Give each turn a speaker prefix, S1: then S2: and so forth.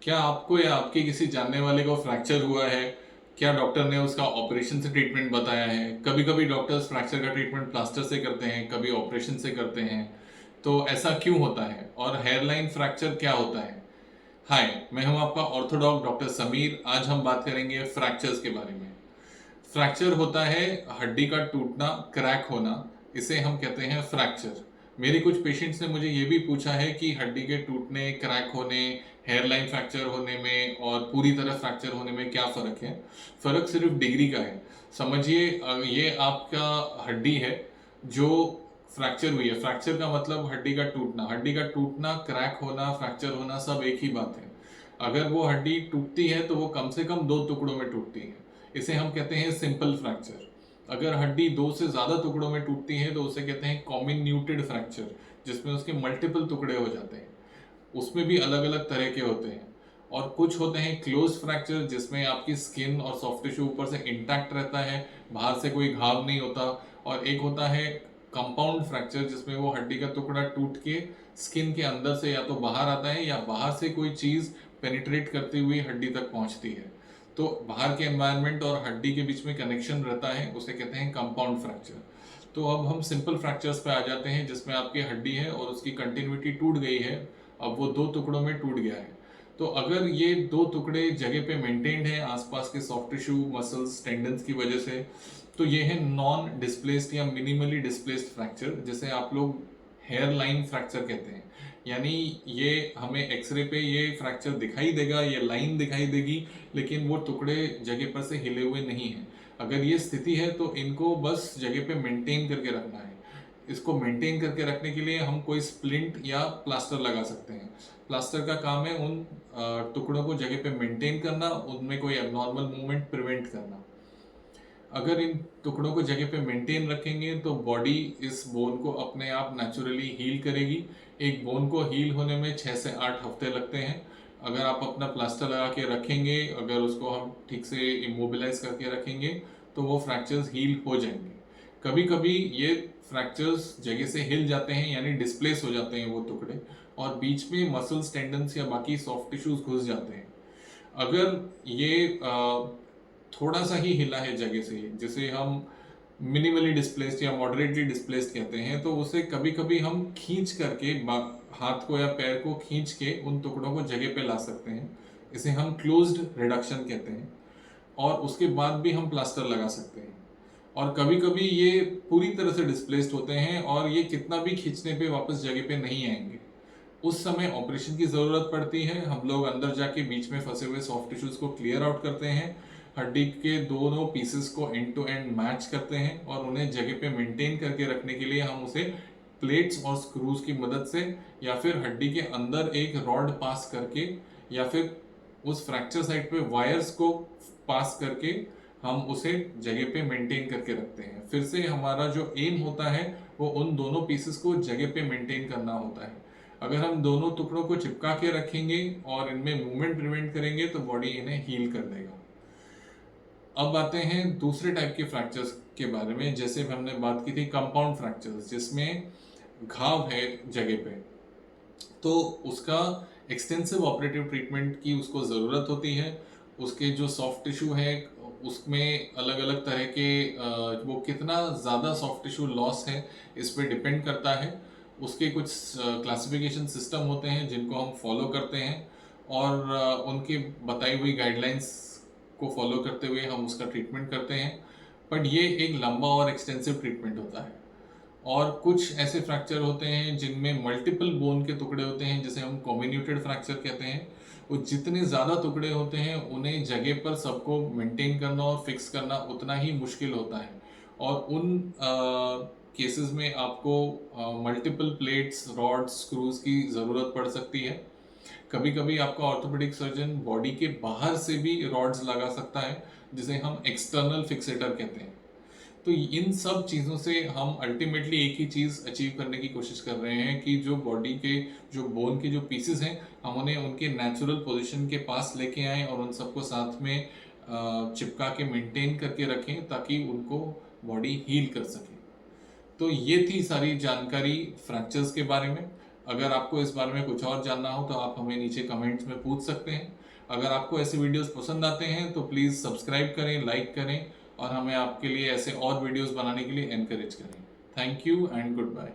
S1: क्या आपको या आपके किसी जानने वाले को फ्रैक्चर हुआ है? क्या डॉक्टर ने उसका ऑपरेशन से ट्रीटमेंट बताया है? कभी कभी डॉक्टर्स फ्रैक्चर का ट्रीटमेंट प्लास्टर से करते हैं, कभी ऑपरेशन से करते हैं। तो ऐसा क्यों होता है और हेयरलाइन फ्रैक्चर क्या होता है? हाय, मैं हूं आपका ऑर्थोडॉक्ट डॉक्टर समीर। आज हम बात करेंगे फ्रैक्चर्स के बारे में। फ्रैक्चर होता है हड्डी का टूटना, क्रैक होना। इसे हम कहते हैं फ्रैक्चर। मेरे कुछ पेशेंट्स ने मुझे ये भी पूछा है कि हड्डी के टूटने, क्रैक होने, हेयरलाइन फ्रैक्चर होने में और पूरी तरह फ्रैक्चर होने में क्या फ़र्क है। फ़र्क सिर्फ डिग्री का है। समझिए, ये आपका हड्डी है जो फ्रैक्चर हुई है। फ्रैक्चर का मतलब हड्डी का टूटना, क्रैक होना, फ्रैक्चर होना सब एक ही बात है। अगर वो हड्डी टूटती है तो वो कम से कम दो टुकड़ों में टूटती है। इसे हम कहते हैं सिंपल फ्रैक्चर। अगर हड्डी दो से ज़्यादा टुकड़ों में टूटती है तो उसे कहते हैं कॉम्बिन्यूटेड फ्रैक्चर, जिसमें उसके मल्टीपल टुकड़े हो जाते हैं। उसमें भी अलग अलग तरह के होते हैं। और कुछ होते हैं क्लोज फ्रैक्चर, जिसमें आपकी स्किन और सॉफ्ट टिश्यू ऊपर से इंटैक्ट रहता है, बाहर से कोई घाव नहीं होता। और एक होता है कंपाउंड फ्रैक्चर, जिसमें वो हड्डी का टुकड़ा टूट के स्किन के अंदर से या तो बाहर आता है या बाहर से कोई चीज़ पेनिट्रेट करती हुई हड्डी तक पहुंचती है। तो बाहर के एनवायरनमेंट और हड्डी के बीच में कनेक्शन रहता है, उसे कहते हैं कंपाउंड फ्रैक्चर। तो अब हम सिंपल फ्रैक्चर्स पे आ जाते हैं, जिसमें आपकी हड्डी है और उसकी कंटिन्यूटी टूट गई है। अब वो दो टुकड़ों में टूट गया है। तो अगर ये दो टुकड़े जगह पे मेंटेन्ड है आसपास के सॉफ्ट टिश्यू, मसल्स, टेंडन्स की वजह से, तो ये है नॉन डिस्प्लेस्ड या मिनिमली डिस्प्लेस्ड फ्रैक्चर, जिसे आप लोग हेयर लाइन फ्रैक्चर कहते हैं। यानी ये हमें एक्सरे पे ये फ्रैक्चर दिखाई देगा, ये लाइन दिखाई देगी, लेकिन वो टुकड़े जगह पर से हिले हुए नहीं हैं। अगर ये स्थिति है तो इनको बस जगह पे मेंटेन करके रखना है। इसको मेंटेन करके रखने के लिए हम कोई स्प्लिंट या प्लास्टर लगा सकते हैं। प्लास्टर का काम है उन टुकड़ों को जगह पे मेंटेन करना, उनमें कोई एबनॉर्मल मूवमेंट प्रिवेंट करना। अगर इन टुकड़ों को जगह पे मेंटेन रखेंगे तो बॉडी इस बोन को अपने आप नेचुरली हील करेगी। एक बोन को हील होने में 6 से 8 हफ्ते लगते हैं। अगर आप अपना प्लास्टर लगा के रखेंगे, अगर उसको हम ठीक से इमोबिलाइज करके रखेंगे, तो वो फ्रैक्चर्स हील हो जाएंगे। कभी कभी ये फ्रैक्चर्स जगह से हिल जाते हैं, यानी डिस्प्लेस हो जाते हैं वो टुकड़े, और बीच में मसल्स, टेंडन्स या बाकी सॉफ्ट टिश्यूज घुस जाते हैं। अगर ये थोड़ा सा ही हिला है जगह से, जिसे हम मिनिमली डिस्प्लेस्ड या मॉडरेटली डिस्प्लेस्ड कहते हैं, तो उसे कभी कभी हम खींच करके हाथ को या पैर को खींच के उन टुकड़ों को जगह पे ला सकते हैं। इसे हम क्लोज्ड रिडक्शन कहते हैं। और उसके बाद भी हम प्लास्टर लगा सकते हैं। और कभी कभी ये पूरी तरह से डिस्प्लेस्ड होते हैं और ये कितना भी खींचने पे वापस जगह पे नहीं आएंगे। उस समय ऑपरेशन की ज़रूरत पड़ती है। हम लोग अंदर जाके बीच में फंसे हुए सॉफ्ट टिश्यूज को क्लियर आउट करते हैं, हड्डी के दोनों पीसेस को एंड टू एंड मैच करते हैं और उन्हें जगह पे मेंटेन करके रखने के लिए हम उसे प्लेट्स और स्क्रूज की मदद से, या फिर हड्डी के अंदर एक रॉड पास करके, या फिर उस फ्रैक्चर साइट पे वायर्स को पास करके हम उसे जगह पे मेंटेन करके रखते हैं। फिर से हमारा जो एम होता है वो उन दोनों पीसेस को जगह पे मेंटेन करना होता है। अगर हम दोनों टुकड़ों को चिपका के रखेंगे और इनमें मूवमेंट प्रिवेंट करेंगे तो बॉडी इन्हें हील कर देगा। अब आते हैं दूसरे टाइप के फ्रैक्चर्स के बारे में। जैसे हमने बात की थी कंपाउंड फ्रैक्चर्स, जिसमें घाव है जगह पे, तो उसका एक्सटेंसिव ऑपरेटिव ट्रीटमेंट की उसको ज़रूरत होती है। उसके जो सॉफ्ट टिश्यू है उसमें अलग अलग तरह के वो कितना ज़्यादा सॉफ्ट टिश्यू लॉस है इस पे डिपेंड करता है। उसके कुछ क्लासिफिकेशन सिस्टम होते हैं जिनको हम फॉलो करते हैं, और उनकी बताई हुई गाइडलाइंस को फॉलो करते हुए हम उसका ट्रीटमेंट करते हैं। बट ये एक लंबा और एक्सटेंसिव ट्रीटमेंट होता है। और कुछ ऐसे फ्रैक्चर होते हैं जिनमें मल्टीपल बोन के टुकड़े होते हैं, जिसे हम कॉम्बिन्यूटेड फ्रैक्चर कहते हैं। वो जितने ज़्यादा टुकड़े होते हैं उन्हें जगह पर सबको मेंटेन करना और फिक्स करना उतना ही मुश्किल होता है। और उन केसेस में आपको मल्टीपल प्लेट्स, रॉड्स, स्क्रूज की ज़रूरत पड़ सकती है। कभी कभी आपका ऑर्थोपेडिक सर्जन बॉडी के बाहर से भी रॉड्स लगा सकता है, जिसे हम एक्सटर्नल फिक्सेटर कहते हैं। तो इन सब चीज़ों से हम अल्टीमेटली एक ही चीज़ अचीव करने की कोशिश कर रहे हैं कि जो बॉडी के, जो बोन के जो पीसेस हैं, हम उन्हें उनके नेचुरल पोजीशन के पास लेके आएँ और उन सबको साथ में चिपका के मेंटेन करके रखें, ताकि उनको बॉडी हील कर सके। तो ये थी सारी जानकारी फ्रैक्चर्स के बारे में। अगर आपको इस बारे में कुछ और जानना हो तो आप हमें नीचे कमेंट्स में पूछ सकते हैं। अगर आपको ऐसे वीडियोस पसंद आते हैं तो प्लीज़ सब्सक्राइब करें, लाइक करें और हमें आपके लिए ऐसे और वीडियोस बनाने के लिए एनकरेज करें। Thank you and good bye.